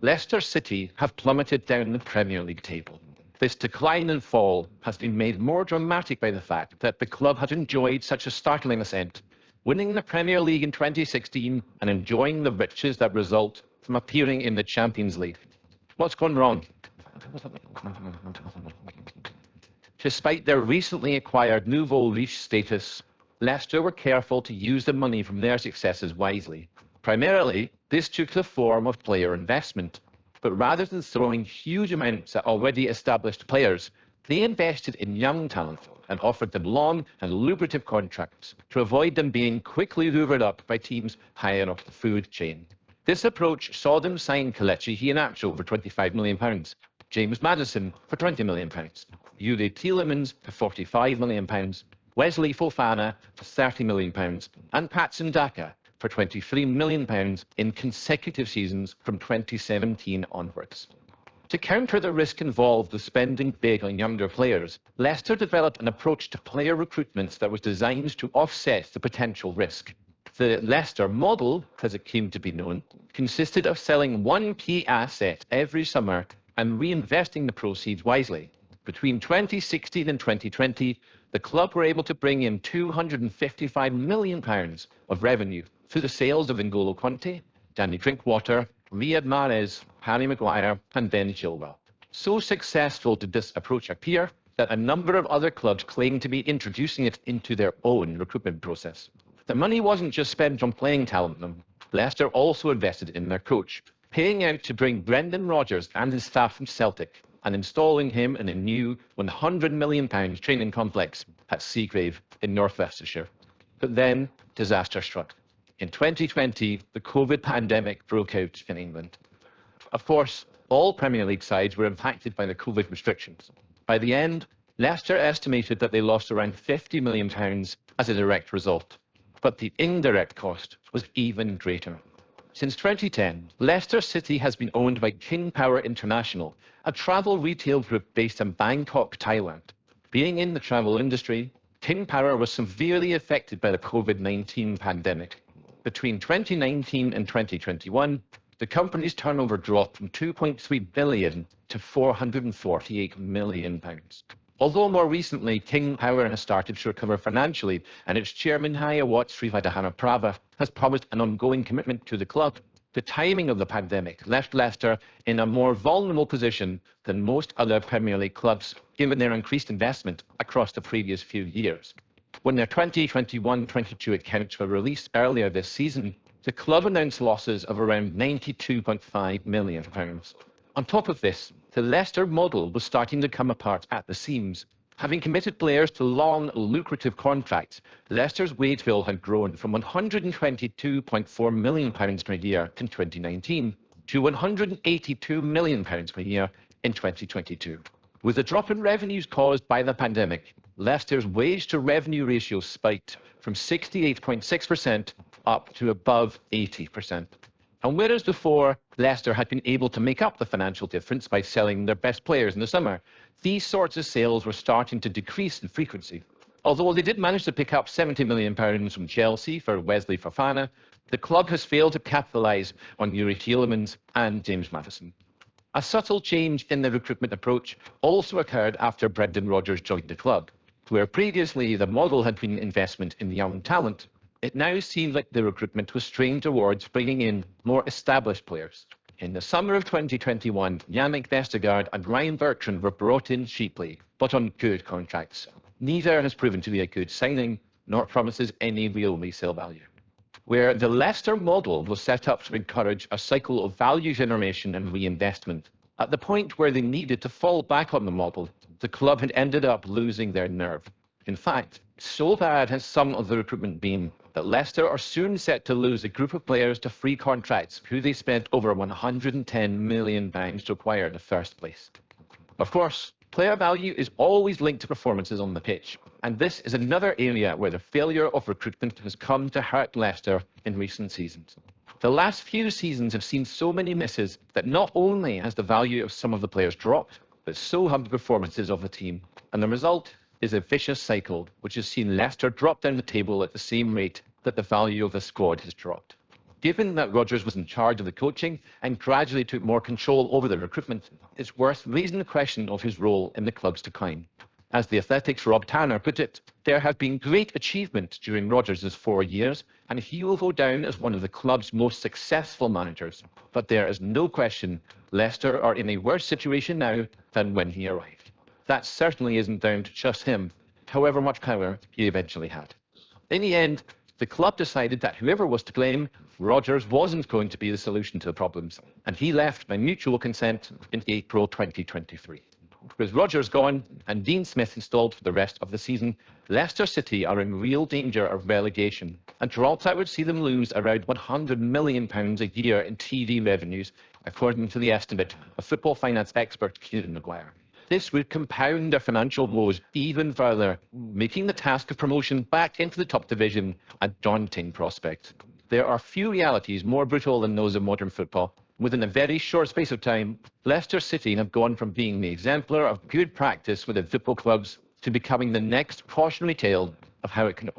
Leicester City have plummeted down the Premier League table. This decline and fall has been made more dramatic by the fact that the club had enjoyed such a startling ascent, winning the Premier League in 2016 and enjoying the riches that result from appearing in the Champions League. What's gone wrong? Despite their recently acquired nouveau riche status, Leicester were careful to use the money from their successes wisely. Primarily, this took the form of player investment. But rather than throwing huge amounts at already established players, they invested in young talent and offered them long and lucrative contracts to avoid them being quickly hoovered up by teams higher up the food chain. This approach saw them sign Kelechi Iheanacho for £25 million, James Maddison for £20 million, Youri Tielemans for £45 million, Wesley Fofana for £30 million, and Patson Daka for £23 million in consecutive seasons from 2017 onwards. To counter the risk involved with spending big on younger players, Leicester developed an approach to player recruitment that was designed to offset the potential risk. The Leicester model, as it came to be known, consisted of selling one key asset every summer and reinvesting the proceeds wisely. Between 2016 and 2020, the club were able to bring in £255 million of revenue through the sales of N'Golo Kanté, Danny Drinkwater, Riyad Mahrez, Harry Maguire and Ben Chilwell. So successful did this approach appear that a number of other clubs claimed to be introducing it into their own recruitment process. The money wasn't just spent on playing talent, though. Leicester also invested in their coach, paying out to bring Brendan Rodgers and his staff from Celtic and installing him in a new £100 million training complex at Seagrave in North Leicestershire. But then, disaster struck. In 2020, the COVID pandemic broke out in England. Of course, all Premier League sides were impacted by the COVID restrictions. By the end, Leicester estimated that they lost around £50 million as a direct result. But the indirect cost was even greater. Since 2010, Leicester City has been owned by King Power International, a travel retail group based in Bangkok, Thailand. Being in the travel industry, King Power was severely affected by the COVID-19 pandemic. Between 2019 and 2021, the company's turnover dropped from £2.3 billion to £448 million. Although more recently, King Power has started to recover financially, and its chairman, Hayawat Srivadhanaprabha, has promised an ongoing commitment to the club, the timing of the pandemic left Leicester in a more vulnerable position than most other Premier League clubs, given their increased investment across the previous few years. When their 2021-22 accounts were released earlier this season, the club announced losses of around £92.5 million. On top of this, the Leicester model was starting to come apart at the seams. Having committed players to long, lucrative contracts, Leicester's wage bill had grown from £122.4 million per year in 2019 to £182 million per year in 2022. With the drop in revenues caused by the pandemic, Leicester's wage-to-revenue ratio spiked from 68.6% up to above 80%. And whereas before Leicester had been able to make up the financial difference by selling their best players in the summer, these sorts of sales were starting to decrease in frequency. Although they did manage to pick up £70 million from Chelsea for Wesley Fofana, the club has failed to capitalise on Youri Tielemans and James Maddison. A subtle change in the recruitment approach also occurred after Brendan Rodgers joined the club. Where previously the model had been investment in young talent, it now seemed like the recruitment was strained towards bringing in more established players. In the summer of 2021, Yannick Vestergaard and Ryan Bertrand were brought in cheaply, but on good contracts. Neither has proven to be a good signing, nor promises any real resale value. Where the Leicester model was set up to encourage a cycle of value generation and reinvestment, at the point where they needed to fall back on the model, the club had ended up losing their nerve. In fact, so bad has some of the recruitment been that Leicester are soon set to lose a group of players to free contracts who they spent over £110 million to acquire in the first place. Of course, player value is always linked to performances on the pitch, and this is another area where the failure of recruitment has come to hurt Leicester in recent seasons. The last few seasons have seen so many misses that not only has the value of some of the players dropped, but so have the performances of the team, and the result is a vicious cycle which has seen Leicester drop down the table at the same rate that the value of the squad has dropped. Given that Rodgers was in charge of the coaching and gradually took more control over the recruitment, it's worth raising the question of his role in the club's decline. As The Athletic's Rob Tanner put it, there have been great achievements during Rodgers' 4 years, and he will go down as one of the club's most successful managers. But there is no question Leicester are in a worse situation now than when he arrived. That certainly isn't down to just him, however much power he eventually had. In the end, the club decided that whoever was to blame, Rodgers wasn't going to be the solution to the problems, and he left by mutual consent in April 2023. With Rodgers gone and Dean Smith installed for the rest of the season, Leicester City are in real danger of relegation, and that would see them lose around £100 million a year in TV revenues, according to the estimate of football finance expert Kieran Maguire. This would compound their financial woes even further, making the task of promotion back into the top division a daunting prospect. There are few realities more brutal than those of modern football. Within a very short space of time, Leicester City have gone from being the exemplar of good practice within football clubs to becoming the next cautionary tale of how it can